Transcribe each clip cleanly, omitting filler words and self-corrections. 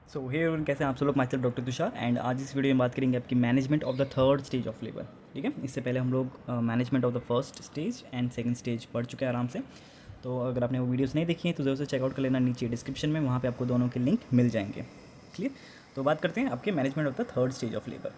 सो hey everyone, कैसे हैं आप सब लोग। My self doctor Tushar and आज इस वीडियो में बात करेंगे आपकी management of the third stage of labour. ठीक है, इससे पहले हम लोग management of the first stage and second stage पढ़ चुके हैं आराम से। तो अगर आपने वो वीडियोस नहीं देखी हैं तो ज़रूर से चेकआउट कर लेना नीचे डिस्क्रिप्शन में, वहाँ पे आपको दोनों के लिंक मिल जाएंगे। क्लियर। तो बात करते हैं आपके management of the third stage of labour.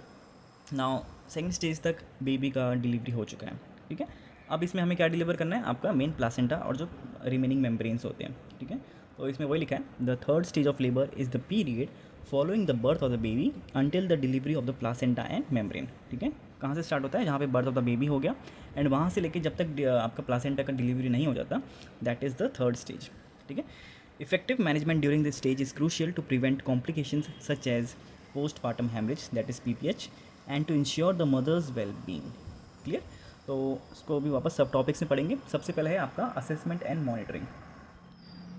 Now second stage तक बेबी का डिलीवरी हो चुका है। ठीक है, अब इसमें हमें क्या डिलीवर करना है, आपका मेन प्लासेंटा और जो रिमेनिंग मेम्ब्रेन्स होते हैं। ठीक है, तो इसमें वही लिखा है, the third stage of labour is the period following the birth of the baby until the delivery of the placenta and membrane. ठीक है, कहाँ से स्टार्ट होता है, जहाँ पे बर्थ ऑफ द बेबी हो गया एंड वहाँ से लेके जब तक आपका प्लासेंटा का डिलीवरी नहीं हो जाता, that is the third stage. ठीक है, effective management during this stage is crucial to prevent complications such as postpartum hemorrhage, that is PPH, and to ensure the mother's well-being. Clear. तो उसको अभी वापस सब टॉपिक्स में पढ़ेंगे। सबसे पहले है आपका असेसमेंट एंड मॉनिटरिंग,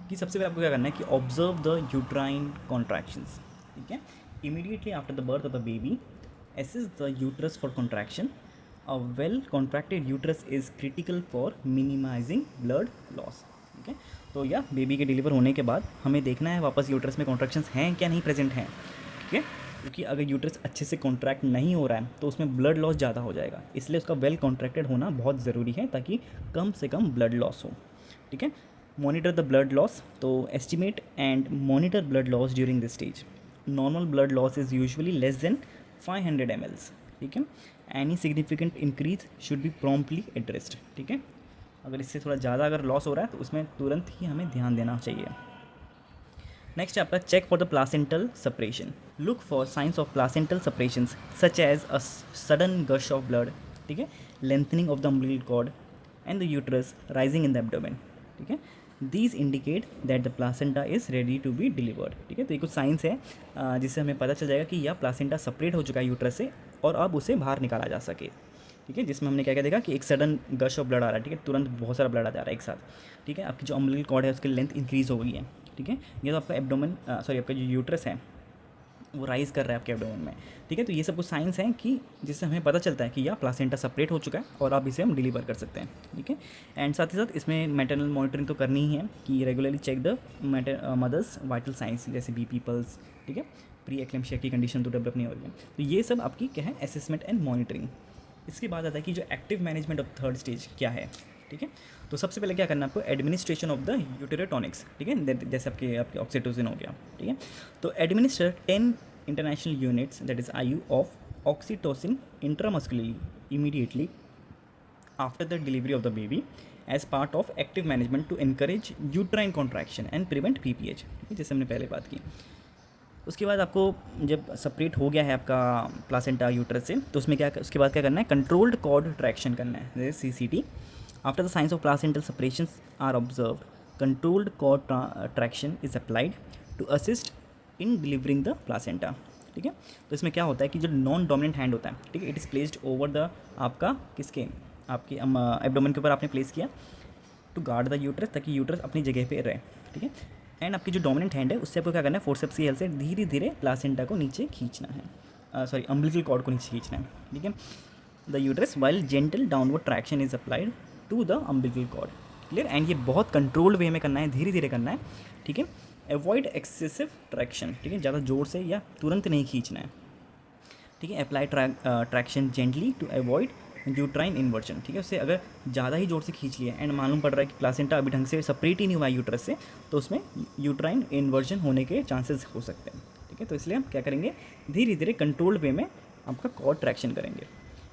कि सबसे पहले आपको क्या करना है कि ऑब्जर्व द यूट्राइन कॉन्ट्रैक्शंस। ठीक है, immediately after the birth of the baby assess the uterus for contraction. A well contracted uterus is critical for minimizing blood loss. ठीक है, तो या बेबी के डिलीवर होने के बाद हमें देखना है वापस यूट्रस में कॉन्ट्रैक्शंस हैं क्या नहीं प्रेजेंट हैं। ठीक है, क्योंकि अगर यूट्रस अच्छे से कॉन्ट्रैक्ट नहीं हो रहा है तो उसमें ब्लड लॉस ज़्यादा हो जाएगा, इसलिए उसका वेल कॉन्ट्रैक्टेड होना बहुत ज़रूरी है ताकि कम से कम ब्लड लॉस हो। ठीक है, मॉनिटर द ब्लड लॉस, तो estimate and monitor blood loss during this stage. Normal blood loss is usually less than 500 ml। ठीक है, any significant increase should be promptly addressed. ठीक है, अगर इससे थोड़ा ज़्यादा अगर लॉस हो रहा है तो उसमें तुरंत ही हमें ध्यान देना चाहिए। नेक्स्ट है आपका check for the placental separation. Look for signs of placental separations such as a sudden gush of blood. ठीक है, lengthening of the umbilical cord and the uterus rising in the abdomen. ठीक है, these indicate that the placenta is ready to be delivered. ठीक है, तो ये कुछ science है जिससे हमें पता चल जाएगा कि यह प्लासेंटा सेपरेट हो चुका है यूट्रस से और अब उसे बाहर निकाला जा सके। ठीक है, जिसमें हमने क्या क्या देखा कि एक सडन गश ऑफ ब्लड आ रहा है। ठीक है, तुरंत बहुत सारा ब्लड आ जा रहा है एक साथ। ठीक है, आपकी जो अम्बिलिकल कॉर्ड है उसकी लेंथ इंक्रीज़ हो गई है। ठीक है, ये तो आपका एब्डोमेन आपका जो यूट्रस है वो राइज़ कर रहा है आपके एब्डोमेन में। ठीक है, तो ये सब कुछ साइंस हैं कि जिससे हमें पता चलता है कि यह प्लासेंटा सेपरेट हो चुका है और अब इसे हम डिलीवर कर सकते हैं। ठीक है, एंड साथ ही साथ इसमें मैटरनल मॉनिटरिंग तो करनी ही है कि regularly check the mother's vital signs जैसे बीपी, पल्स। ठीक है, प्री एक्लेम्शिया की कंडीशन तो डेवलप नहीं हो रही है, तो ये सब आपकी क्या है, असेसमेंट एंड मॉनिटरिंग। इसके बाद आता है कि जो active management of third stage क्या है। ठीक है, तो सबसे पहले क्या करना है आपको, एडमिनिस्ट्रेशन ऑफ द यूटेरोटॉनिक्स। ठीक है, जैसे आपके ऑक्सीटोसिन हो गया। ठीक है, तो administer 10 international units that is IU of oxytocin intramuscularly immediately after the delivery of the baby as part of active management to encourage uterine contraction and prevent PPH। जैसे हमने पहले बात की। उसके बाद आपको जब सेपरेट हो गया है आपका प्लासेंटा यूट्रस से, तो उसके बाद क्या करना है, कंट्रोल्ड कॉर्ड ट्रैक्शन करना है, जैसे CCT। After the signs of placental separations are observed, controlled cord traction is applied to assist in delivering the placenta। ठीक है, तो इसमें क्या होता है कि जो नॉन डोमिनेंट हैंड होता है, ठीक है, it is placed over the आपका किसके, आपके एब्डोमेन के ऊपर आपने प्लेस किया टू गार्ड द यूट्रस, ताकि यूट्रस अपनी जगह पे रहे। ठीक है, एंड आपकी जो डोमिनेंट हैंड है उससे आपको क्या करना है, फोर्सेप्स की हेल्प से धीरे धीरे प्लासेंटा को नीचे खींचना है, अम्बिलिकल कॉर्ड को नीचे खींचना है। ठीक है, the uterus while gentle downward traction is applied to the umbilical cord. Clear, and ये बहुत कंट्रोल्ड वे में करना है, धीरे धीरे करना है। ठीक है, अवॉइड एक्सेसिव ट्रैक्शन। ठीक है, ज़्यादा जोर से या तुरंत नहीं खींचना है। ठीक है, apply traction gently to avoid uterine inversion. ठीक है, उससे अगर ज़्यादा ही जोर से खींच लिया एंड मालूम पड़ रहा है कि प्लासेंटा अभी ढंग से सेपरेट ही नहीं हुआ है यूट्रस से, तो उसमें यूट्राइन इन्वर्जन होने के चांसेस हो सकते हैं। ठीक है, तो इसलिए हम क्या करेंगे, धीरे धीरे कंट्रोल्ड वे में आपका कॉर्ड ट्रैक्शन करेंगे।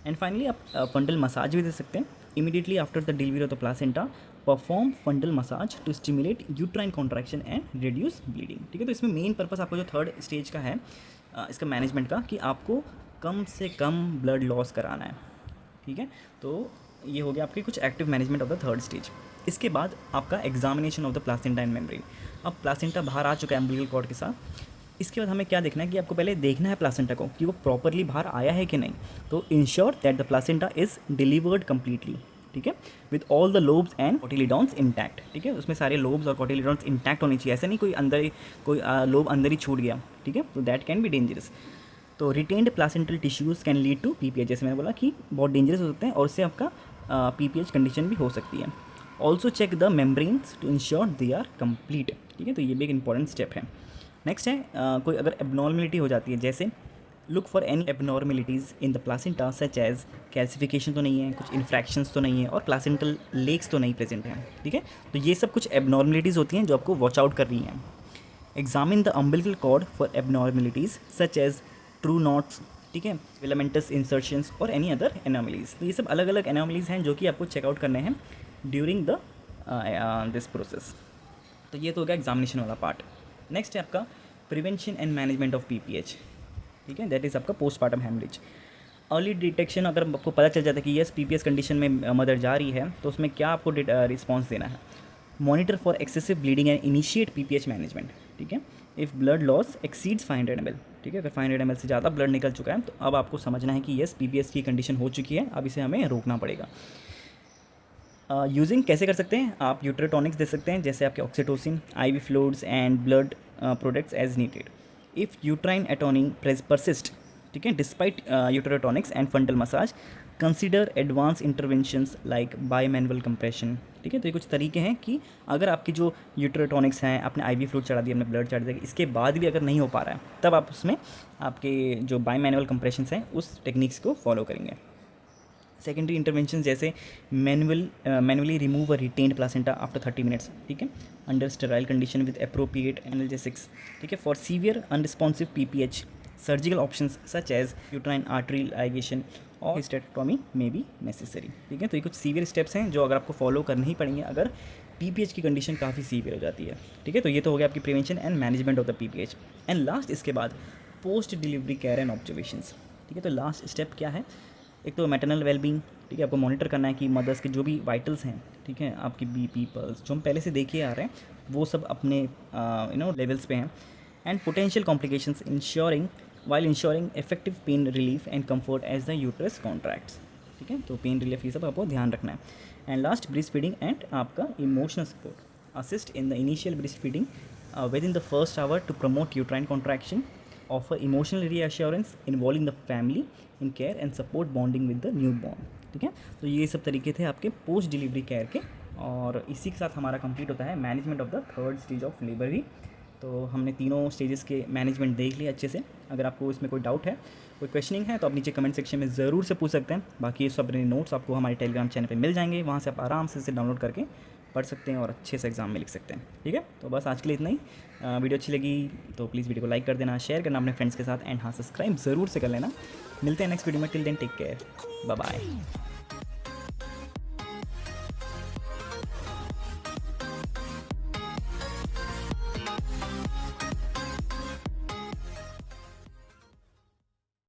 एंड फाइनली आप फंडल मसाज भी दे सकते हैं। Immediately after the delivery of the placenta perform fundal massage to stimulate uterine contraction and reduce bleeding. ठीक है, तो इसमें मेन पर्पस आपको जो थर्ड स्टेज का है इसका मैनेजमेंट का, कि आपको कम से कम ब्लड लॉस कराना है। ठीक है, तो ये हो गया आपके कुछ active management of the third stage. इसके बाद आपका examination of the placenta and membrane. अब प्लासेंटा बाहर आ चुका है अम्बिलिकल कॉर्ड के साथ। इसके बाद हमें क्या देखना है कि आपको पहले देखना है प्लासेंटा को कि वो प्रॉपरली बाहर आया है कि नहीं। तो ensure that the placenta is delivered completely. ठीक है, with all the lobes and cotyledons intact. ठीक है, उसमें सारे लोब्स और कोटिलिडॉन्स इंटैक्ट होने चाहिए, ऐसा नहीं कोई लोब अंदर ही छूट गया। ठीक है, तो दैट कैन बी डेंजरस। तो retained placental tissues can lead to PPH, जैसे मैंने बोला कि बहुत डेंजरस हो सकते हैं और उससे आपका PPH कंडीशन भी हो सकती है। Also check the membranes to ensure they are complete. ठीक है, तो ये भी एक इंपॉर्टेंट स्टेप है। नेक्स्ट है कोई अगर एबनॉर्मलिटी हो जाती है, जैसे look for any abnormalities in the placenta such as calcification तो नहीं है, कुछ इन्फ्रैक्शंस तो नहीं है और प्लासेंटल लेक्स तो नहीं प्रेजेंट हैं, ठीक है। तो ये सब कुछ एबनॉर्मलिटीज़ होती हैं जो आपको वॉच आउट कर रही हैं। Examine the umbilical cord for abnormalities such as true knots, ठीक है, फिलामेंटस इंसर्शंस और एनी अदर एनॉमलीज। तो ये सब अलग अलग एनॉमलीज हैं जो कि आपको चेकआउट करने हैं ड्यूरिंग द दिस प्रोसेस। तो ये तो हो गया एग्जामिनेशन वाला पार्ट। नेक्स्ट है आपका prevention and management of PPH, ठीक है, दैट इज़ आपका पोस्टमार्टम हेमरेज। अर्ली डिटेक्शन, अगर आपको पता चल जाता है कि यस पीपीएस कंडीशन में मदर जा रही है, तो उसमें क्या आपको रिस्पॉन्स देना है। Monitor for excessive bleeding and initiate PPH management, ठीक है। If blood loss exceeds 500 ml, ठीक है, अगर 500 ml से ज़्यादा ब्लड निकल चुका है तो अब आपको समझना है कि यस पीपीएस की कंडीशन हो चुकी है, अब इसे हमें रोकना पड़ेगा। यूजिंग कैसे कर सकते हैं आप, यूट्रोटॉनिक्स दे सकते हैं जैसे आपके oxytocin, IV fluids and blood products as needed. If uterine atony persist, ठीक है, despite uterotonics and fundal massage, consider advance interventions like by manual compression, ठीक है। तो ये कुछ तरीके हैं कि अगर आपकी जो यूट्रोटॉनिक्स हैं, आपने आईवी फ्लूइड चढ़ा दिया, आपने ब्लड चढ़ा दिया, इसके बाद भी अगर नहीं हो पा रहा है, तब आप उसमें आपके जो बाय मैनुअल कंप्रेशंस हैं उस टेक्निक्स को फॉलो करेंगे। सेकेंडरी इंटरवेंशन जैसे manually remove a retained placenta after 30 minutes, ठीक है, under sterile condition with appropriate analgesics, ठीक है। For severe unresponsive PPH, surgical options such as uterine artery ligation और हिस्टेरेक्टोमी में बी नेसेसरी, ठीक है। तो ये कुछ सीवियर स्टेप्स हैं जो अगर आपको फॉलो करने ही पड़ेंगे अगर पीपीएच की कंडीशन काफ़ी सीवियर हो जाती है, ठीक है। तो ये तो हो गया आपकी prevention and management of the PPH. And last इसके बाद post delivery care and observations, ठीक है। तो लास्ट स्टेप क्या है, एक तो मैटरनल वेलबींग, ठीक है, आपको मॉनिटर करना है कि मदर्स के जो भी वाइटल्स हैं, ठीक है, आपकी बीपी, पल्स जो हम पहले से देखे आ रहे हैं वो सब अपने लेवल्स पे हैं। And potential complications ensuring effective pain relief and comfort as the uterus contracts, ठीक है। तो पेन रिलीफ ये सब आपको ध्यान रखना है। And last breastfeeding and आपका emotional support, assist in the initial breastfeeding within the first hour to promote uterine contraction, offer emotional reassurance involving the family in care and support bonding with the newborn, ठीक है। तो ये सब तरीके थे आपके post delivery care के, और इसी के साथ हमारा कंप्लीट होता है management of the third stage of labour भी। तो हमने तीनों स्टेजेस के मैनेजमेंट देख लिया अच्छे से। अगर आपको इसमें कोई डाउट है, कोई क्वेश्चनिंग है, तो आप नीचे कमेंट सेक्शन में ज़रूर से पूछ सकते हैं। बाकी ये सब नोट्स आपको हमारे टेलीग्राम चैनल पे मिल जाएंगे, वहाँ से आप आराम से इसे डाउनलोड करके पढ़ सकते हैं और अच्छे से एग्जाम में लिख सकते हैं, ठीक है। तो बस आज के लिए इतना ही। वीडियो अच्छी लगी तो प्लीज़ वीडियो को लाइक कर देना, शेयर करना अपने फ्रेंड्स के साथ, एंड हाँ सब्सक्राइब ज़रूर से कर लेना। मिलते हैं नेक्स्ट वीडियो में, till then take care, bye bye.